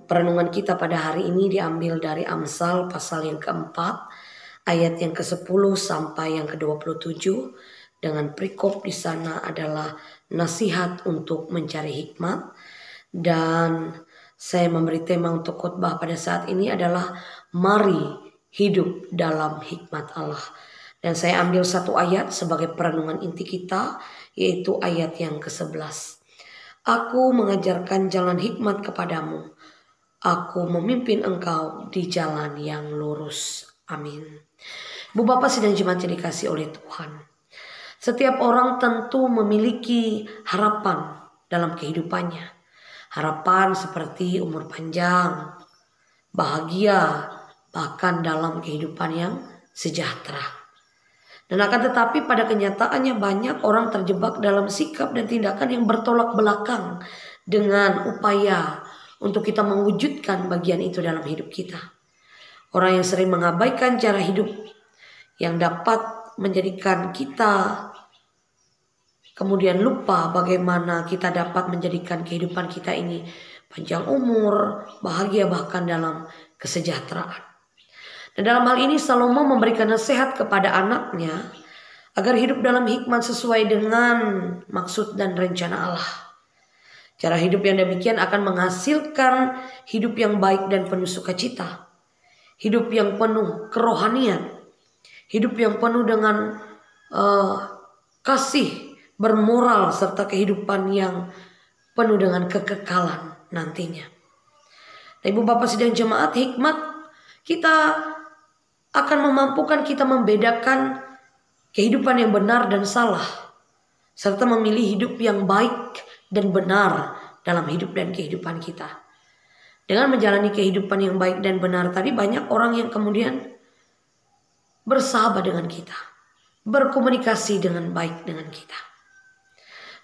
perenungan kita pada hari ini diambil dari Amsal pasal yang keempat, ayat yang ke-10 sampai yang ke-27. Dengan perikop di sana adalah nasihat untuk mencari hikmat. Dan saya memberi tema untuk khotbah pada saat ini adalah mari hidup dalam hikmat Allah. Dan saya ambil satu ayat sebagai perenungan inti kita, yaitu ayat yang ke-11. Aku mengajarkan jalan hikmat kepadamu. Aku memimpin engkau di jalan yang lurus. Amin. Bu Bapak sidang jemaat yang dikasih oleh Tuhan. Setiap orang tentu memiliki harapan dalam kehidupannya. Harapan seperti umur panjang, bahagia, bahkan dalam kehidupan yang sejahtera. Dan akan tetapi pada kenyataannya banyak orang terjebak dalam sikap dan tindakan yang bertolak belakang dengan upaya untuk kita mewujudkan bagian itu dalam hidup kita. Orang yang sering mengabaikan cara hidup yang dapat menjadikan kita kemudian lupa bagaimana kita dapat menjadikan kehidupan kita ini panjang umur, bahagia bahkan dalam kesejahteraan. Dan dalam hal ini Salomo memberikan nasihat kepada anaknya agar hidup dalam hikmat sesuai dengan maksud dan rencana Allah. Cara hidup yang demikian akan menghasilkan hidup yang baik dan penuh sukacita. Hidup yang penuh kerohanian. Hidup yang penuh dengan kasih, bermoral, serta kehidupan yang penuh dengan kekekalan nantinya. Nah, Ibu Bapak sidang jemaat, hikmat kita akan memampukan kita membedakan kehidupan yang benar dan salah, serta memilih hidup yang baik dan benar dalam hidup dan kehidupan kita. Dengan menjalani kehidupan yang baik dan benar tadi, banyak orang yang kemudian bersahabat dengan kita, berkomunikasi dengan baik dengan kita.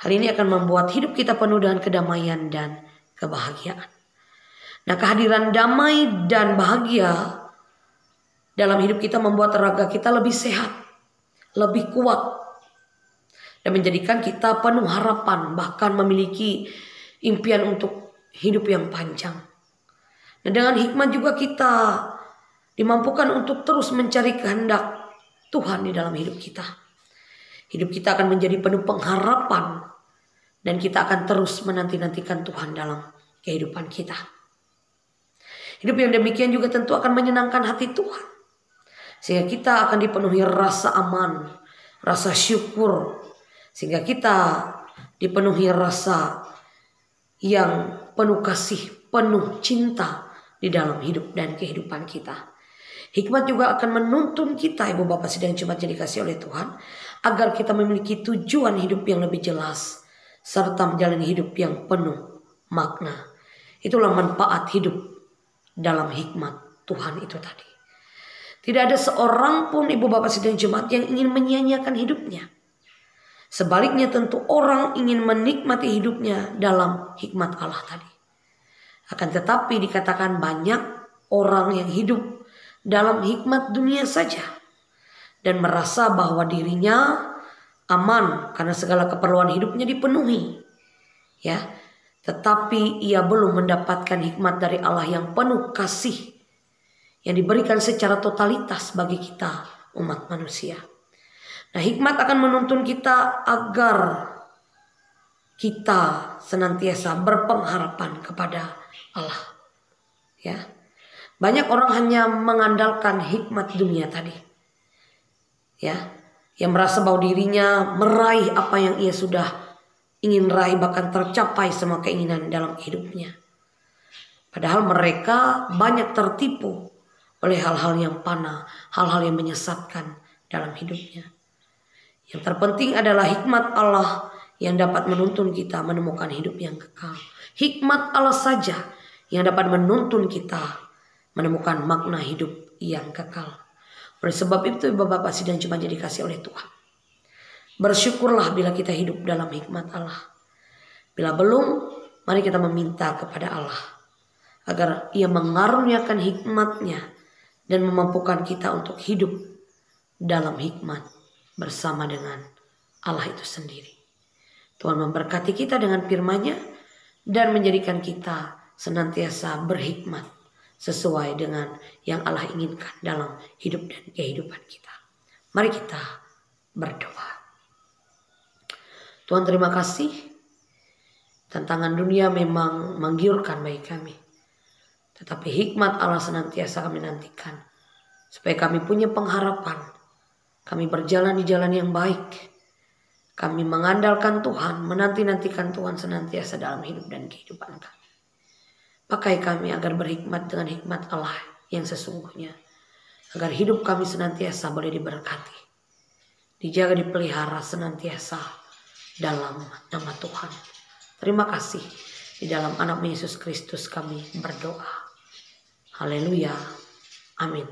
Hal ini akan membuat hidup kita penuh dengan kedamaian dan kebahagiaan. Nah, kehadiran damai dan bahagia dalam hidup kita membuat raga kita lebih sehat, lebih kuat, dan menjadikan kita penuh harapan, bahkan memiliki impian untuk hidup yang panjang. Nah, dengan hikmat juga kita dimampukan untuk terus mencari kehendak Tuhan di dalam hidup kita. Hidup kita akan menjadi penuh pengharapan dan kita akan terus menanti-nantikan Tuhan dalam kehidupan kita. Hidup yang demikian juga tentu akan menyenangkan hati Tuhan. Sehingga kita akan dipenuhi rasa aman, rasa syukur. Sehingga kita dipenuhi rasa yang penuh kasih, penuh cinta di dalam hidup dan kehidupan kita. Hikmat juga akan menuntun kita, Ibu Bapak sidang jemaat yang dikasih oleh Tuhan, agar kita memiliki tujuan hidup yang lebih jelas, serta menjalani hidup yang penuh makna. Itulah manfaat hidup dalam hikmat Tuhan itu tadi. Tidak ada seorang pun, Ibu Bapak sidang jemaat, yang ingin menyia-nyiakan hidupnya. Sebaliknya tentu orang ingin menikmati hidupnya dalam hikmat Allah tadi. Akan tetapi dikatakan banyak orang yang hidup dalam hikmat dunia saja dan merasa bahwa dirinya aman karena segala keperluan hidupnya dipenuhi, ya. Tetapi ia belum mendapatkan hikmat dari Allah yang penuh kasih yang diberikan secara totalitas bagi kita umat manusia. Nah, hikmat akan menuntun kita agar kita senantiasa berpengharapan kepada Allah, ya. Banyak orang hanya mengandalkan hikmat dunia tadi, ya, yang merasa bahwa dirinya meraih apa yang ia sudah ingin raih, bahkan tercapai semua keinginan dalam hidupnya. Padahal mereka banyak tertipu oleh hal-hal yang fana, hal-hal yang menyesatkan dalam hidupnya. Yang terpenting adalah hikmat Allah yang dapat menuntun kita menemukan hidup yang kekal. Hikmat Allah saja yang dapat menuntun kita menemukan makna hidup yang kekal. Oleh sebab itu, Ibu Bapak sidang jemaat yang dikasih oleh Tuhan, bersyukurlah bila kita hidup dalam hikmat Allah. Bila belum, mari kita meminta kepada Allah agar Ia mengaruniakan hikmatnya dan memampukan kita untuk hidup dalam hikmat bersama dengan Allah itu sendiri. Tuhan memberkati kita dengan firman-Nya dan menjadikan kita senantiasa berhikmat sesuai dengan yang Allah inginkan dalam hidup dan kehidupan kita. Mari kita berdoa. Tuhan, terima kasih. Tantangan dunia memang menggiurkan bagi kami, tetapi hikmat Allah senantiasa kami nantikan, supaya kami punya pengharapan, kami berjalan di jalan yang baik, kami mengandalkan Tuhan, menanti-nantikan Tuhan senantiasa dalam hidup dan kehidupan kami. Pakai kami agar berhikmat dengan hikmat Allah yang sesungguhnya, agar hidup kami senantiasa boleh diberkati, dijaga, dipelihara senantiasa dalam nama Tuhan. Terima kasih. Di dalam anak Yesus Kristus kami berdoa. Haleluya. Amin.